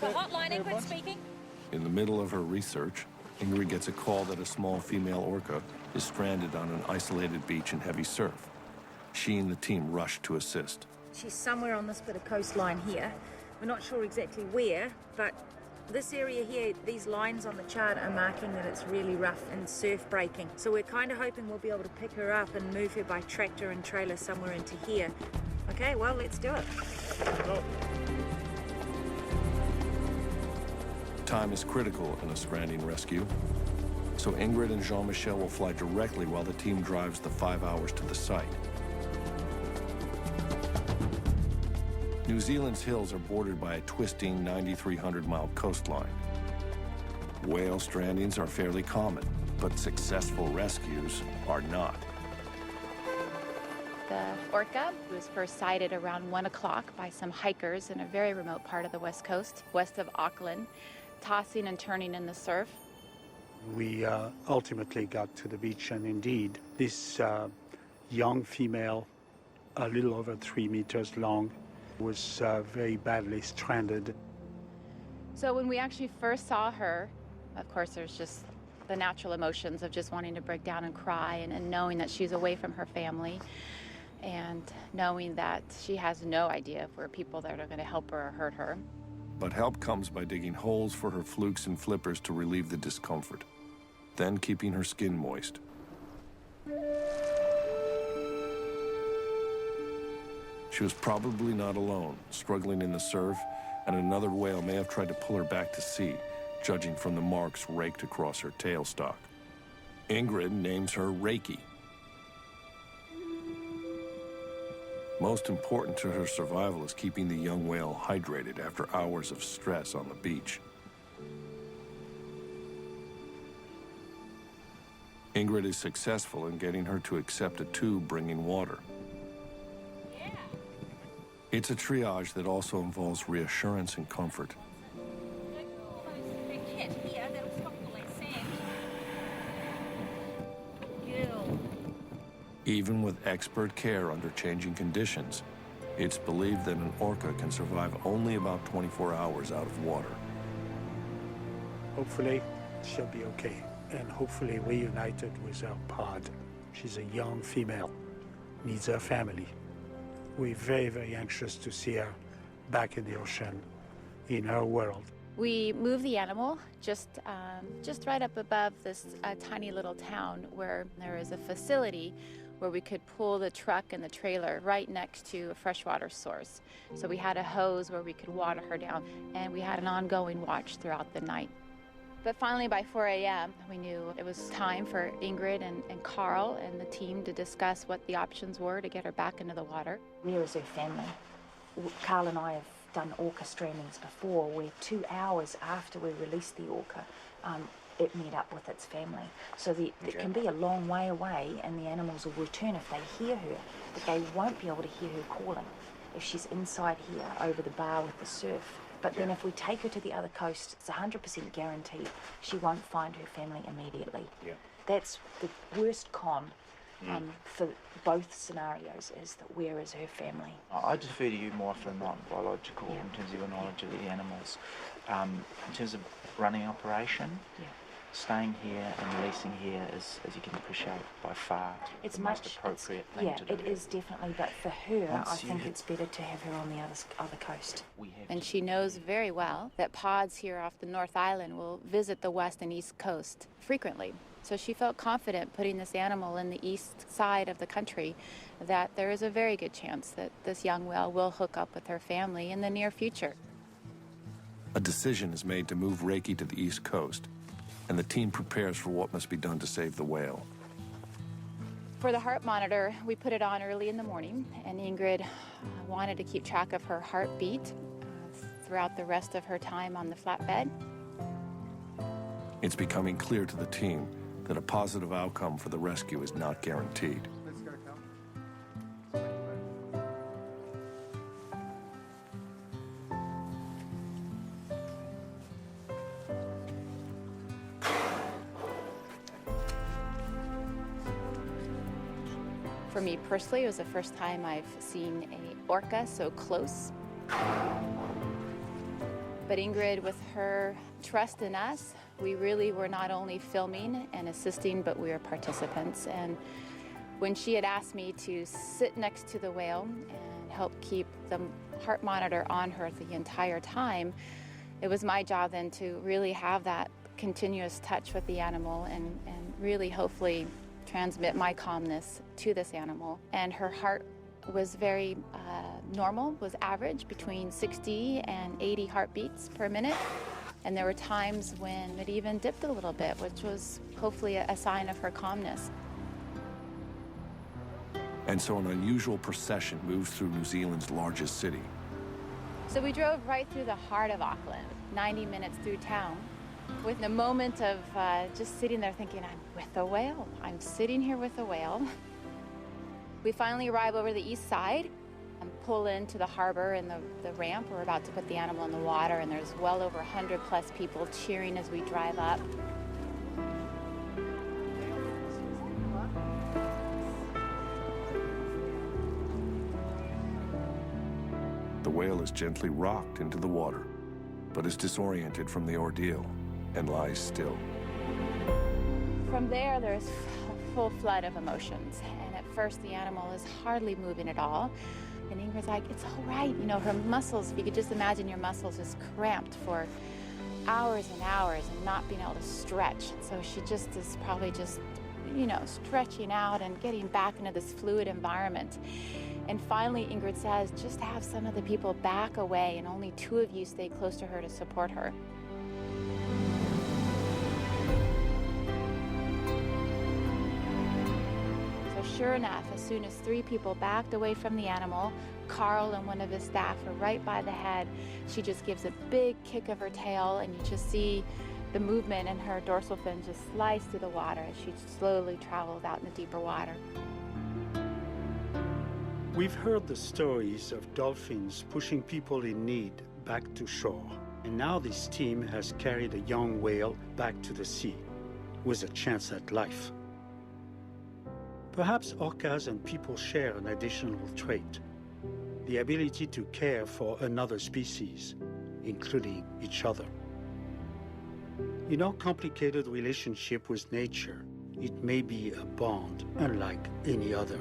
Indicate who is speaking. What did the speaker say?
Speaker 1: Orca hotline, Ingrid speaking.
Speaker 2: In the middle of her research, Ingrid gets a call that a small female orca is stranded on an isolated beach in heavy surf. She and the team rush to assist.
Speaker 1: She's somewhere on this bit of coastline here. We're not sure exactly where, but this area here, these lines on the chart are marking that it's really rough and surf breaking. So we're kind of hoping we'll be able to pick her up and move her by tractor and trailer somewhere into here. Okay, well, let's do it.
Speaker 3: Go.
Speaker 2: Time is critical in a stranding rescue, so Ingrid and Jean-Michel will fly directly while the team drives the 5 hours to the site. New Zealand's hills are bordered by a twisting 9,300-mile coastline. Whale strandings are fairly common, but successful rescues are not.
Speaker 4: The Orca was first sighted around 1 o'clock by some hikers in a very remote part of the west coast, west of Auckland, tossing and turning in the surf.
Speaker 3: We ultimately got to the beach, and indeed, this young female, a little over 3 meters long, was very badly stranded.
Speaker 4: So when we actually first saw her, of course, there's just the natural emotions of just wanting to break down and cry, and knowing that she's away from her family, and knowing that she has no idea if we're people that are going to help her or hurt her.
Speaker 2: But help comes by digging holes for her flukes and flippers to relieve the discomfort, then keeping her skin moist. She was probably not alone, struggling in the surf, and another whale may have tried to pull her back to sea, judging from the marks raked across her tailstock. Ingrid names her Rakey. Most important to her survival is keeping the young whale hydrated after hours of stress on the beach. Ingrid is successful in getting her to accept a tube bringing water. It's a triage that also involves reassurance and comfort. Even with expert care under changing conditions, it's believed that an orca can survive only about 24 hours out of water.
Speaker 3: Hopefully, she'll be okay, and hopefully reunited with her pod. She's a young female, needs her family. We're very, very anxious to see her back in the ocean, in her world.
Speaker 4: We moved the animal just right up above this tiny little town where there is a facility where we could pull the truck and the trailer right next to a freshwater source. So we had a hose where we could water her down, and we had an ongoing watch throughout the night. But finally, by 4 a.m., we knew it was time for Ingrid and Carl and the team to discuss what the options were to get her back into the water.
Speaker 5: Where is her family? Carl and I have done orca strandings before, where 2 hours after we released the orca, it met up with its family. So it can be a long way away, and the animals will return if they hear her, but they won't be able to hear her calling if she's inside here over the bar with the surf. But then if we take her to the other coast, it's 100% guaranteed she won't find her family immediately. That's the worst con for both scenarios, is that where is her family?
Speaker 6: I defer to you more often than not, biological, in terms of your knowledge of the animals. In terms of running an operation, staying here and releasing here is, as you can appreciate, by far
Speaker 5: it's
Speaker 6: the most appropriate thing to do.
Speaker 5: Yeah, it is definitely, but for her, I think it's better to have her on the other coast.
Speaker 4: And she knows very well that pods here off the North Island will visit the west and east coast frequently. So she felt confident putting this animal in the east side of the country, that there is a very good chance that this young whale will hook up with her family in the near future.
Speaker 2: A decision is made to move Rakey to the east coast, and the team prepares for what must be done to save the whale.
Speaker 4: For the heart monitor, we put it on early in the morning, and Ingrid wanted to keep track of her heartbeat throughout the rest of her time on the flatbed.
Speaker 2: It's becoming clear to the team that a positive outcome for the rescue is not guaranteed.
Speaker 7: Let's go, Cal.
Speaker 4: For me personally, it was the first time I've seen an orca so close. But Ingrid, with her trust in us, we really were not only filming and assisting, but we were participants. And when she had asked me to sit next to the whale and help keep the heart monitor on her the entire time, it was my job then to really have that continuous touch with the animal and really hopefully transmit my calmness to this animal. And her heart was very normal, was average, between 60 and 80 heartbeats per minute. And there were times when it even dipped a little bit, which was hopefully a sign of her calmness.
Speaker 2: And so an unusual procession moves through New Zealand's largest city.
Speaker 4: So we drove right through the heart of Auckland, 90 minutes through town, with a moment of just sitting there thinking, I'm with a whale. I'm sitting here with a whale. We finally arrive over the east side and pull into the harbor and the ramp. We're about to put the animal in the water, and there's well over 100 plus people cheering as we drive up.
Speaker 2: The whale is gently rocked into the water, but is disoriented from the ordeal and lies still.
Speaker 4: From there's a full flood of emotions. And at first the animal is hardly moving at all. And Ingrid's like, it's all right. You know, her muscles, if you could just imagine your muscles just cramped for hours and hours and not being able to stretch. So she just is probably just, you know, stretching out and getting back into this fluid environment. And finally, Ingrid says, just have some of the people back away and only 2 of you stay close to her to support her. So sure enough, as soon as 3 people backed away from the animal, Carl and one of his staff were right by the head. She just gives a big kick of her tail, and you just see the movement in her dorsal fin just slice through the water as she slowly travels out in the deeper water.
Speaker 3: We've heard the stories of dolphins pushing people in need back to shore. And now this team has carried a young whale back to the sea with a chance at life. Perhaps orcas and people share an additional trait, the ability to care for another species, including each other. In our complicated relationship with nature, it may be a bond unlike any other.